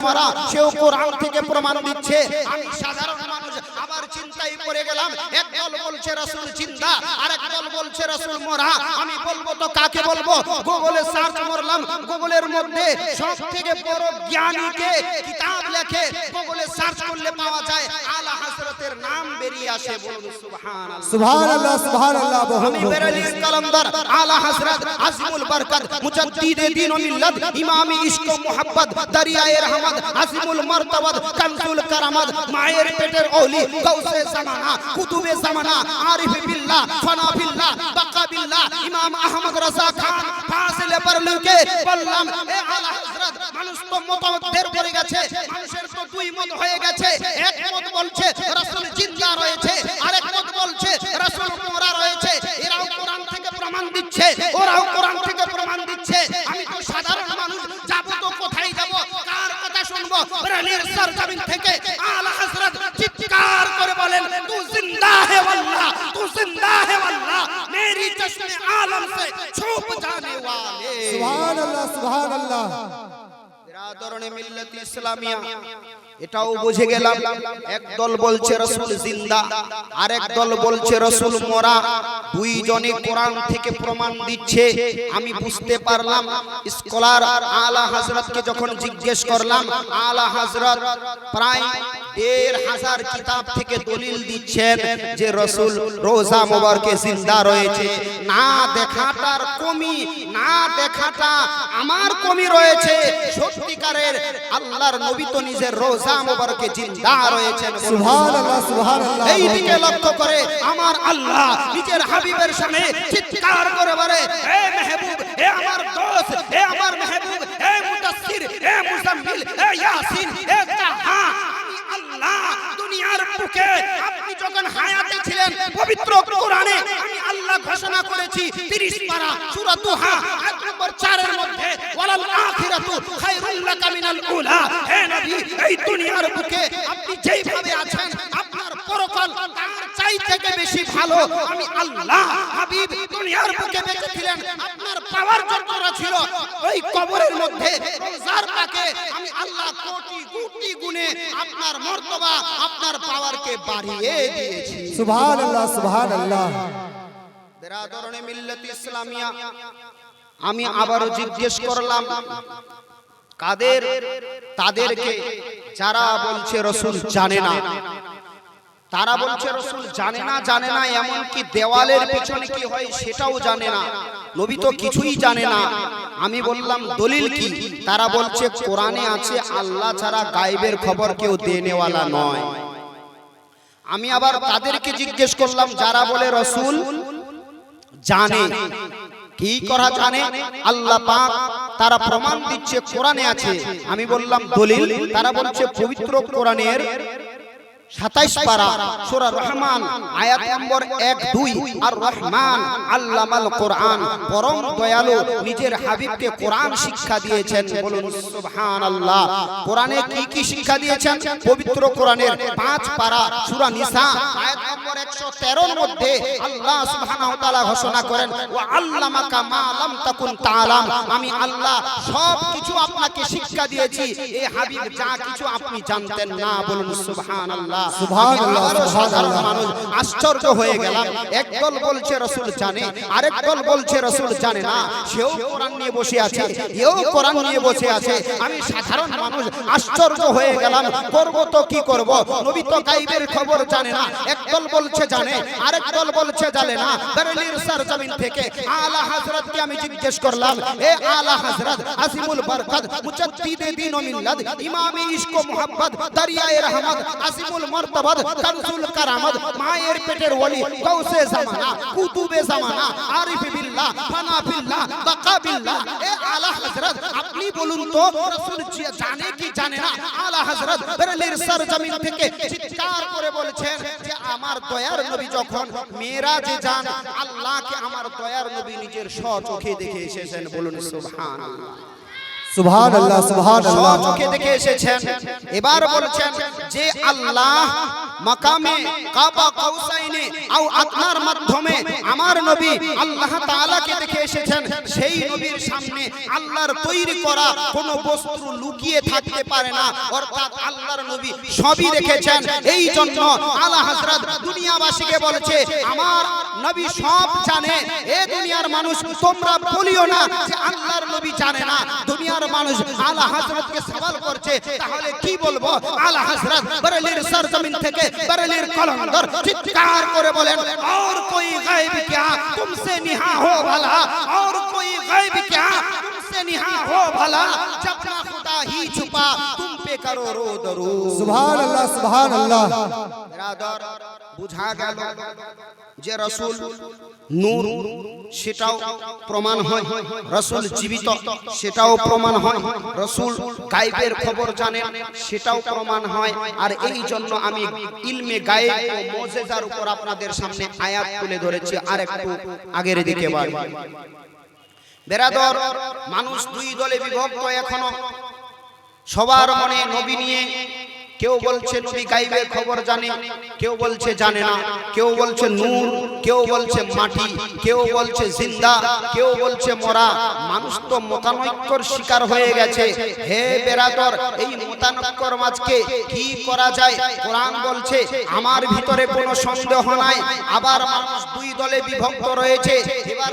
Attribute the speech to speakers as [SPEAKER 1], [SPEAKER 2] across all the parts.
[SPEAKER 1] মারা সেও কোরআন থেকে প্রমাণ দিচ্ছে। আমি সাধারণ মানুষ আবার চিন্তায় পড়ে গেলাম, একদল বলছে রাসূল জিন্দা, আরেক দল বলছে রাসূল মরা। আমি বলবো তো কাকে বলবো? গুগলে সার্চ করলাম, গুগলের মধ্যে সবথেকে বড় জ্ঞানীকে কিতাব লেখে গুগলে সার্চ করলে পাওয়া যায়, আলা হযরতের নাম বেরিয়ে আসে। বলুন সুবহানাল্লাহ
[SPEAKER 2] সুবহানাল্লাহ সুবহানাল্লাহ।
[SPEAKER 1] আমি বেরালি কালামদার আলা হযরত আজিমুল বরকত মুজাদ্দিদে দ্বীন ও মিল্লাত ইমামি ইশক ও মুহাব্বত দরিয়ায়ে রহমত আজিমুল মারতাবাত কানজুল কারামাত মায়ের পেটের ওলি গাউসে জামানা কুতুবে জামানা আরিফ বিল্লাহ ফানা বিল্লাহ বাকা বিল্লাহ ইমাম আহমদ রাজা খান ফাজিলে বরলুকে বললাম, এ আলা হযরত মানুষ তো মতভেদের পড়ে গেছে, মানুষের তো দুই মত হয়ে গেছে। এক মত বলছে রাসূল জিন্দা রয়েছে, আরেক মত বলছে রাসূল মরা রয়েছে। এরাও কোরআন থেকে প্রমাণ দিচ্ছে, ওরাও কোরআন থেকে প্রমাণ দিচ্ছে। আমি তো সাধারণ মানুষ, যাব তো কোথায় যাব, কার কথা শুনবো? বেরালির সরজমিন থেকে আলা হযরত চিৎকার করে বলেন, তু জিন্দা হে ওয়াল্লাহ, তু জিন্দা হে ওয়াল্লাহ, মেরি চশমে আলম সে ছুপ জানে ওয়ালে।
[SPEAKER 2] সুবহানাল্লাহ সুবহানাল্লাহ।
[SPEAKER 1] বিরাদরনে মিল্লাত ইসলামিয়া এটাও বুঝে গেলাম, একদল বলছে রাসূল জিন্দা, আরেক দল বলছে রাসূল মরা। দুইজনে কোরআন থেকে প্রমাণ দিচ্ছে। আমি বুঝতে পারলাম, স্কলার আলা হযরতকে যখন জিজ্ঞেস করলাম, আলা হযরত প্রায় ১৫০০ কিতাব থেকে দলিল দিচ্ছেন যে রাসূল রোজা মোবারকে জিন্দা রয়েছে। না দেখাটার কমি, না দেখাটা আমার কমি রয়েছে। সত্যিকারের আল্লাহর নবী তো নিজের রোজা মোবারকে জিন্দা রয়েছেন।
[SPEAKER 2] সুবহানাল্লাহ সুবহানাল্লাহ।
[SPEAKER 1] এই দিকে লক্ষ্য করে আমার আল্লাহ নিজের হাবিবের সামনে চিৎকার করে বলে, হে মেহবুব, হে আমার দোস্ত, হে আমার মেহবুব, হে মুদাসসির, হে মুজাম্মিল, হে ইয়াসিন, হে তাহা, আল্লাহ দুনিয়ার বুকে আপনি যখন হায়াতে ছিলেন পবিত্র কোরআনে আমি আল্লাহ ঘোষণা করেছি 30 পারা সূরা দুহা আয়াত নম্বর 4 এর মধ্যে, ওয়ালাল আখিরাতু খায়রুল লাকা মিনাল উলা। হে নবী, এই দুনিয়ার বুকে আপনি যেইভাবে আছেন আপনার পরকাল তার চাইতে বেশি ভালো। আমি আল্লাহ হাবিব দুনিয়ার বুকে বেঁচে ছিলেন, আপনার পাওয়ার যতটা ছিল ওই কবরের মধ্যে রোজার পাকে আমি আল্লাহ কোটি কোটি গুণে আপনার মর্তবা, আপনার পাওয়ারকে বাড়িয়ে দিয়েছি।
[SPEAKER 2] সুবহানাল্লাহ সুবহানাল্লাহ।
[SPEAKER 1] বিরাদরনে মিল্লাত ইসলামিয়া আমি আবারো জিজ্ঞেস করলাম, কাদের? তাদেরকে যারা বলছে রাসূল জানে না। তারা বলছে রাসূল জানে না, জানে না, এমন কি দেওয়ালের পেছনে কি হয় সেটাও জানে না, নবী তো কিছুই জানে না। আমি বললাম দলিল কি? তারা বলছে কোরআনে আছে আল্লাহ ছাড়া গায়েবের খবর কেউ দেনেওয়ালা নয়। আমি আবার তাদেরকে জিজ্ঞেস করলাম যারা বলে রাসূল জানে, কি করা জানে? আল্লাহ পাক তারা প্রমাণ দিচ্ছে কোরআনে আছে। আমি বললাম দলিল? তারা বলছে পবিত্র কোরআনের 27 পারা সূরা রহমান আয়াত নম্বর 1-2, আর রহমান আল্লামাল কোরআন, পরম দয়ালু নিজের হাবিবকে কোরআন শিক্ষা দিয়েছেন। বলুন সুবহানাল্লাহ। কোরআনে কি কি শিক্ষা দিয়েছেন? পবিত্র কোরআনের 5 পারা সূরা নিসা আয়াত নম্বর 113 এর মধ্যে আল্লাহ সুবহানাহু ওয়া তাআলা ঘোষণা করেন, ওয়া আল্লামাকা মা লাম তাকুন তাআলাম, আমি আল্লাহ সব কিছু আপনাকে শিক্ষা দিয়েছি এই হাবিব যা কিছু আপনি জানতেন না। বলুন সুবহানাল্লাহ সুবহানাল্লাহ সুবহানাল্লাহ। মানুষ আশ্চর্য হয়ে গেলাম, একদল বলছে রাসূল জানে, আরেক দল বলছে রাসূল জানে না। সেও কোরআন নিয়ে বসে আছে, এও কোরআন নিয়ে বসে আছে। আমি সাধারণ মানুষ আশ্চর্য হয়ে গেলাম, করব তো কি করব? নবী তো গায়েবের খবর জানে না। একদল বলছে জানে, আরেক দল বলছে জানে না। বেরেলির সরজমিন থেকে আলা হযরতকে আমি জিজ্ঞেস করলাম, এ আলা হযরত আজিমুল বরকত মুজাদ্দিদে দ্বীন ও মিল্লাত ইমামি ইশক ও মুহাব্বত দরিয়ায়ে রহমত আজিমুল মারতাবাত কানজুল কারামাত মায়ের পেটের ওলি গাউসে জামানা কুতুবে জামানা আরিফ বিল্লাহ ফানা বিল্লাহ বাকা বিল্লাহ, এ আলা হযরত আপনি বলুন তো রাসূল জানে কি জানে না? আলা হযরত বেরেলির সরজমিন থেকে চিৎকার করে বলেছেন যে আমার দয়ার নবী যখন মেরাজে যান আল্লাহকে আমার দয়ার নবী নিজের স্বচক্ষে দেখে এসেছেন। বলুন সুবহানাল্লাহ
[SPEAKER 2] সুবহানাল্লাহ সুবহানাল্লাহ।
[SPEAKER 1] চোখে দেখে এসেছেন। এবার বলছেন যে আল্লাহ মাকামে কাবা কাউসাইনে আও আদনার মাধ্যমে আমার নবী আল্লাহ তাআলাকে রেখে এসেছেন সেই নবীর সামনে আল্লাহর তৈরি করা কোনো বস্তু লুকিয়ে থাকতে পারে না, অর্থাৎ আল্লাহর নবী সবই রেখেছেন। এই জন্য আলা হযরত দুনিয়াবাসীকে বলেছে আমার নবী সব জানে। এ দুনিয়ার মানুষ তোমরা বলিও না যে আল্লাহর নবী জানে না। দুনিয়ার মানুষ আলা হযরতকে সওয়াল করছে, তাহলে কি বলবো? আলা হযরত বরেলির সরজমিন থেকে বরেলির কলন্দর চিৎকার করে বলেন और कोई गायब क्या तुमसे निहा हो भला, और कोई गायब क्या तुमसे निहा हो भला, जब ना खुदा ही छुपा तुम पे करो रो दरो।
[SPEAKER 2] सुभान अल्लाह सुभान अल्लाह।
[SPEAKER 1] बिरादर बुझा গেল যে রাসূল নূর সেটাও প্রমাণ হয়, রাসূল জীবিত সেটাও প্রমাণ হয়, রাসূল গায়েবের খবর জানেন সেটাও প্রমাণ হয়। আর এই জন্য আমি ইলমে গায়েব ও মুজিজার উপর আপনাদের সামনে আয়াত তুলে ধরেছি। আর একটু আগের দিকে বাড়ি। বিরাদর মানুষ দুই দলে বিভক্ত এখনো। সবার মনে নবী নিয়ে কেউ বলছে নবী গায়েবের খবর জানে, কেউ বলছে জানে না, কেউ বলছে নূর, কেউ বলছে মাটি, কেউ বলছে জিন্দা, কেউ বলছে মরা। মানুষ তো মতানৈক্যর শিকার হয়ে গেছে। হে বেরাদর, এই মতানৈক্যর মাঝকে কি করা যায়? কোরআন বলছে আমার ভিতরে কোনো সন্দেহ নাই। আবার মানুষ দুই দলে বিভক্ত রয়েছে। এবার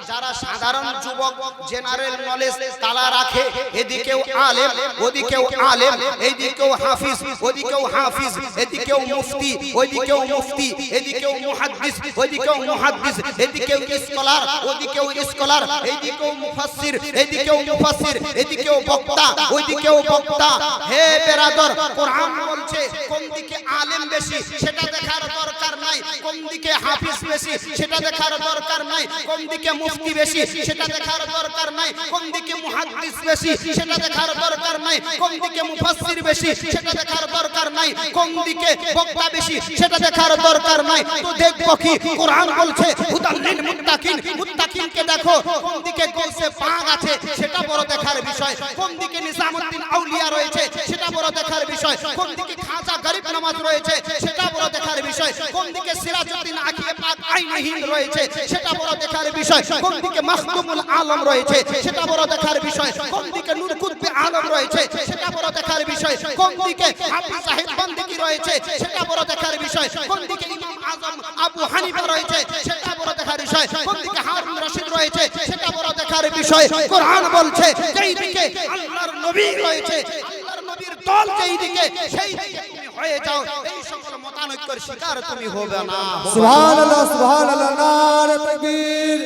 [SPEAKER 1] যারা সাধারণ যুবক জেনারেল নলেজ তালা রাখে, এদিকেও আলেম ওদিকেও আলেম, এইদিকেও হাফিজ ওদিকেও হাফিজ, এদিকেও মুফতি ওইদিকেও মুফতি, এদিকেও মুহাদ্দিস ওইদিকেও মুহাদ্দিস, এদিকেও স্কলার ওদিকেও স্কলার, এইদিকেও মুফাসসির এইদিকেও মুফাসসির, এদিকেও বক্তা ওইদিকেও বক্তা। হে বেরাদর, কোরআন বলছে কোন দিকে আলেম বেশি সেটা দেখার দরকার নাই, কোন দিকে হাফিজ বেশি সেটা দেখার দরকার নাই, কোন দিকে মুফতি বেশি সেটা দেখার দরকার নাই, কোন দিকে মুহাদ্দিস বেশি সেটা দেখার দরকার নাই, কোন দিকে মুফাসসির বেশি সেটা দেখার দরকার নাই, কোন দিকে বক্তা বেশি সেটা দেখার দরকার নাই। তো দেখবো কি? কোরআন বলছে হুদাল লিল মুত্তাকিন, মুত্তাকিনকে দেখো। কোন দিকে গৌসে পাক আছে সেটা বড় দেখার বিষয়, কোন দিকে নিজামউদ্দিন আউলিয়া রয়েছে সেটা বড় দেখার বিষয়, কোন দিকে খাজা গরিব নওয়াজ রয়েছে সেটা বড় দেখার বিষয়, কোন দিকে সিরাজউদ্দিন আকিয়ে পাক আইনে হিন্দ রয়েছে সেটা বড় দেখার বিষয়, কোন দিকে মাখদুমুল আলম রয়েছে সেটা বড় দেখার বিষয়, কোন দিকে নূর কুতবে আলম রয়েছে সেটা বড় দেখার বিষয়, কোন দিকে হাফিজ সাহেব বান্দিকি রয়েছে সেটা বড় দেখার বিষয়, কোন দিকে ইমাম আজম আবু হানিফা রয়েছে সেটা বড় দেখার বিষয়, কোন দিকে হারুন রশিদ রয়েছে সেটা বড় দেখার বিষয়। কোরআন বলছে যেই দিকে আল্লাহর নবী রয়েছে, আল্লাহর নবীর দল যেই দিকে, সেই দিকে তুমি হয়ে যাও। এই সকল মতানৈক্যের শিকার তুমি হবে না।
[SPEAKER 2] সুবহানাল্লাহ সুবহানাল্লাহ। নারে তাকবীর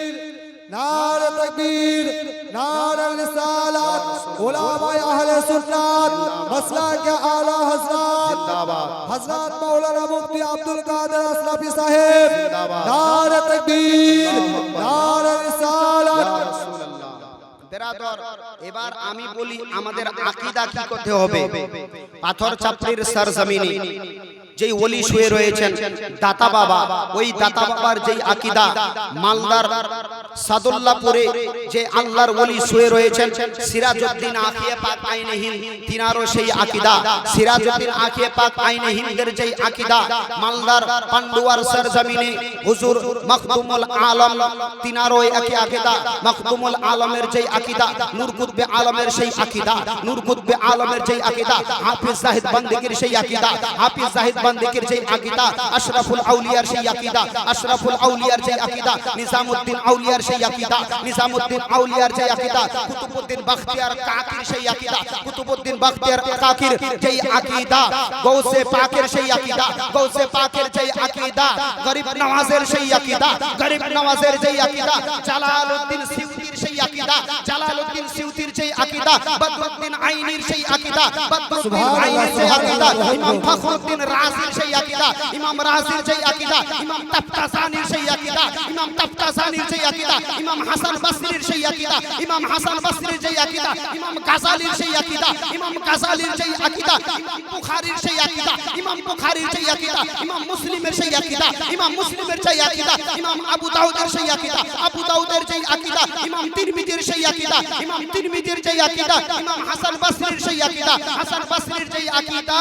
[SPEAKER 2] নারে তাকবীর নারে রিসালাত। উলামায়ে আহলে সুন্নাত মাসলাক আলা হযরত
[SPEAKER 1] জিন্দাবাদ,
[SPEAKER 2] হযরত মাওলানা মুফতি আব্দুল কাদের আসলাফি সাহেব। নারে তাকবীর নারে রিসালাত।
[SPEAKER 1] বেরাদর, এবার আমি বলি আমাদের আকীদা কি করতে হবে। পাথর চাপড়ির সরজমিনে যেই ওলি শুয়ে রয়েছেন দাতা বাবা, ওই দাতা বাবার যেই আকীদা, মালদার সাদুল্লাহপুরে যে আল্লাহর ওলি শুয়ে রয়েছেন সিরাজউদ্দিন আকিয়ে পাক আইনে হিন্দ, তিনারও সেই আকীদা। সিরাজউদ্দিন আকিয়ে পাক আইনে হিন্দের যেই আকীদা, মালদার পান্ডুয়ার সরজমিনে হুজুর মাখদুমুল আলম তিনারও একই আকীদা। মাখদুমুল আলমের যেই আকীদা, নূর কুতবে আলমের সেই আকীদা, নূর কুতবে আলমের যেই আকীদা, হাফিজ জাহিদ বান্দিকির সেই আকীদা, হাফিজ জাহিদ বান্দিকির যেই আকীদা, আশরাফুল আউলিয়ার সেই আকীদা, আশরাফুল আউলিয়ার যেই আকীদা, নিজামউদ্দিন আউলিয়ার সেই আকীদা, নিজামউদ্দিন আউলিয়ার যেই আকীদা, কুতুবউদ্দিন বখতিয়ার কাকির সেই আকীদা, কুতুবউদ্দিন বখতিয়ার কাকির যেই আকীদা, গৌসে পাকের সেই আকীদা, গৌসে পাকের যেই আকীদা, গরিব নওয়াজের সেই আকীদা, গরিব নওয়াজের যেই আকীদা, জালালউদ্দিন সিউতির সেই আকীদা, জালালউদ্দিন সিউতির যেই আকীদা, বদরুদ্দিন আইনির সেই আকীদা, বদরুদ্দিন আইনির সেই আকীদা, ইমাম ফখরুদ্দিন রাজির সেই আকীদা, ইমাম রাজির যেই আকীদা, ইমাম তাফতাসানির সেই আকীদা, ইমাম তাফতাসানির যেই আকীদা, ইমাম হাসান বসরির সেই আকীদা, ইমাম হাসান বসরির যেই আকীদা, ইমাম গাজালির সেই আকীদা, ইমাম গাজালির যেই আকীদা, ইমাম বুখারীর সেই আকীদা, ইমাম বুখারীর যেই আকীদা, ইমাম মুসলিমের সেই আকীদা, ইমাম মুসলিমের যেই আকীদা, ইমাম আবু দাউদের সেই আকীদা, আবু দাউদের যেই আকীদা, ইমাম তিরমিজির সেই আকীদা, ইমাম তিরমিজির যেই আকীদা, ইমাম হাসান বসরির সেই আকীদা, হাসান বসরির যেই আকীদা,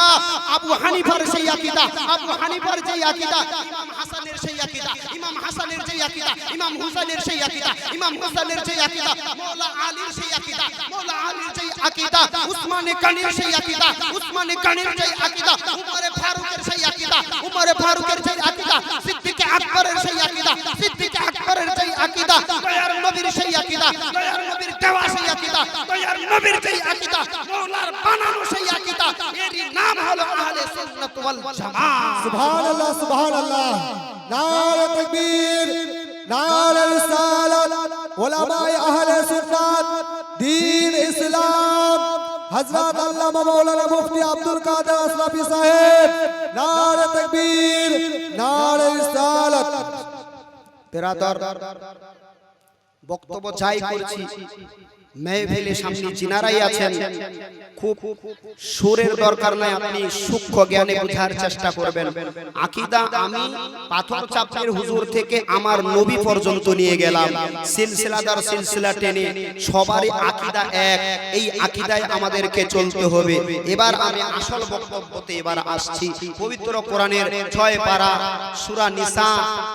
[SPEAKER 1] আবু হানিফার সেই আকীদা, আবু হানিফার যেই আকীদা, ইমাম হাসানের সেই আকীদা, ইমাম হাসানের যেই সেই আকীদা, ইমাম হুসাইনের সেই আকীদা, ইমাম হুসাইনের সেই আকীদা, মাওলা আলীর সেই আকীদা, মাওলা আলীর সেই আকীদা, উসমানে গানির সেই আকীদা, উসমানে গানির সেই আকীদা, উমরে ফারুকের সেই আকীদা, উমরে ফারুকের সেই আকীদা, সিদ্দিক আকবরের সেই আকীদা, সিদ্দিক আকবরের সেই আকীদা, দয়ার নবীর সেই আকীদা, দয়ার নবীর দেওয়া সেই আকীদা, দয়ার নবীর সেই আকীদা, মাওলার বানানো সেই আকীদা, এরই নাম হলো আহলে সুন্নাত ওয়াল জামাত।
[SPEAKER 2] সুবহানাল্লাহ সুবহানাল্লাহ। নারে তাকবীর, নারে রিসালাত, উলামায়ে আহলে সুন্নাত, দ্বীন ইসলাম, হযরত আল্লামা মাওলানা মুফতি আব্দুল কাদের আসলাফি সাহেব। নারে তাকবীর, নারে রিসালাত।
[SPEAKER 1] বেরাদর, বক্তব্য চাই করছি, মেহফিলের সামনে যিনারাই আছেন, খুব সুরের দরকার নাই, আপনি সূক্ষ্ম জ্ঞানে বোঝার চেষ্টা করবেন। আকীদা আমি পাথর চাপের হুজুর থেকে আমার নবী পর্যন্ত নিয়ে গেলাম, সিলসিলাদার সিলসিলা টেনে সবারই আকীদা এক, এই আকীদায় আমাদেরকে চলতে হবে। এবার আমি আসল বক্তব্যতে এবার আসছি। পবিত্র কোরআনের 6 পারা সূরা নিসা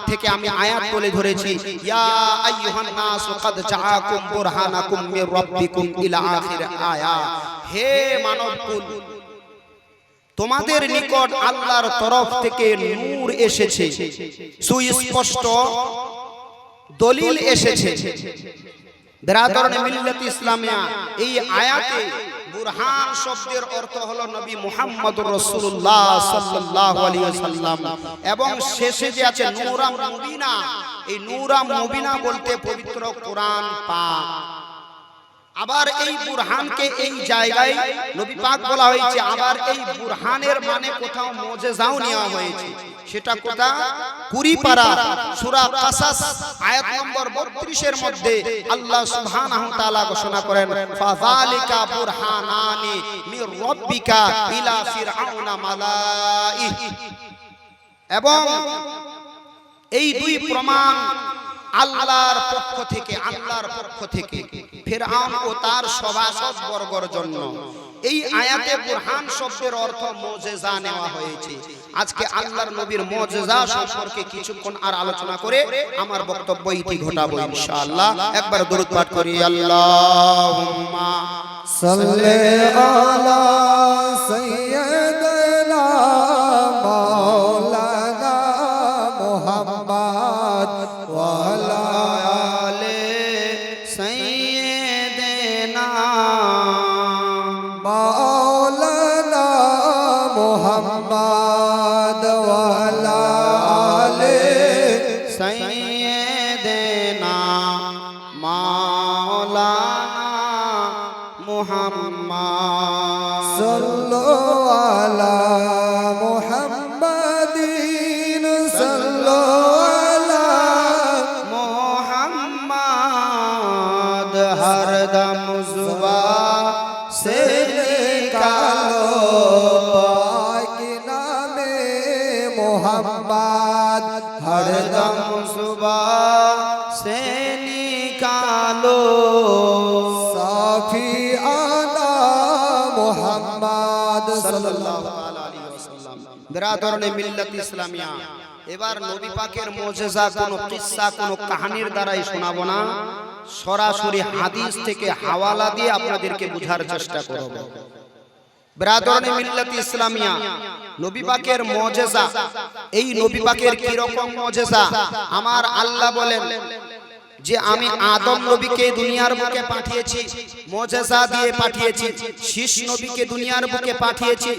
[SPEAKER 1] থেকে আমি আয়াত বলে ধরেছি, ইয়া আইয়ুহান নাস ক্বাদ জাআকুম বুরহানাকুম মির রাব্বিকুম ইলা আখির আয়া। হে মানবকুল, তোমাদের নিকট আল্লাহর তরফ থেকে নূর এসেছে, সুস্পষ্ট দলিল এসেছে। বিরাদরানে মিল্লাত ইসলামিয়া, এই আয়াতে বুরহান শব্দের অর্থ হলো নবী মুহাম্মদুর রাসূলুল্লাহ সাল্লাল্লাহু আলাইহি ওয়াসাল্লাম, এবং শেষে যে আছে নূরা মুবিনা, এই নূরা মুবিনা বলতে পবিত্র কোরআন পাক। আবার এই বুরহানকে এই জায়গায় নবী পাক বলা হয়েছে, আবার এই বুরহানের মানে কোথাও মুজিজাও নেওয়া হয়েছে। সেটা কোথা? 20 পারা সূরা কাসাস আয়াত নম্বর 32 এর মধ্যে আল্লাহ সুবহানাহু ওয়া তাআলা ঘোষণা করেন, ফাযালিকা বুরহানানি মির রাব্বিকা ইলা ফিরআউনা মালাইহি। এবং এই দুই প্রমাণ আল্লাহর পক্ষ থেকে, আল্লাহর পক্ষ থেকে ফিরআউন ও তার সভাসদ বর্গর জন্য। এই আয়াতে বুরহান শব্দের অর্থ মুজিজা নেওয়া হয়েছে। আজকে আল্লাহর নবীর মুজিজা সম্পর্কে কিছুক্ষণ আর আলোচনা করে আমার বক্তব্য ইতি ঘটাবো ইনশাআল্লাহ। একবার দরুদ পাঠ করি, আল্লাহুম্মা
[SPEAKER 2] সাল্লি আলা সাইয়্যিদিনা মাওলানা মুহাম্মদ ওয়া আলা
[SPEAKER 1] আলে সাইয়্যিদিনা
[SPEAKER 2] মাওলানা মুহাম্মদ ওয়া আলা আলে
[SPEAKER 1] সাইয়্যিদিনা মাওলানা মুহাম্মদ।
[SPEAKER 2] সাল্লু আলা মুহাম্মাদিন, সাল্লু আলা
[SPEAKER 1] মোহাম্মদ, হরদম जुबान से
[SPEAKER 2] निकालो पाक नामे मुहम्मद,
[SPEAKER 1] हरदम जुबान से निकालो
[SPEAKER 2] साफी आना मुहम्मद सल्लल्लाहु
[SPEAKER 1] अलैहि वसल्लम। बिरादराने मिल्लत इस्लामिया, এবার নবী পাকের মুজিজা কোনো কিসসা, কোনো কাহিনীর দ্বারাই শোনাবো না, সরাসরি হাদিস থেকে হাওয়ালা দিয়ে আপনাদেরকে বোঝার চেষ্টা করব। বিরাদরানে মিল্লাত ইসলামিয়া, নবী পাকের মুজিজা, এই নবী পাকের কি রকম মুজিজা? আমার আল্লাহ বলেন যে আমি আদম নবীকে দুনিয়ার বুকে পাঠিয়েছি, মুজিজা দিয়ে পাঠিয়েছি, শীষ নবীকে দুনিয়ার বুকে পাঠিয়েছি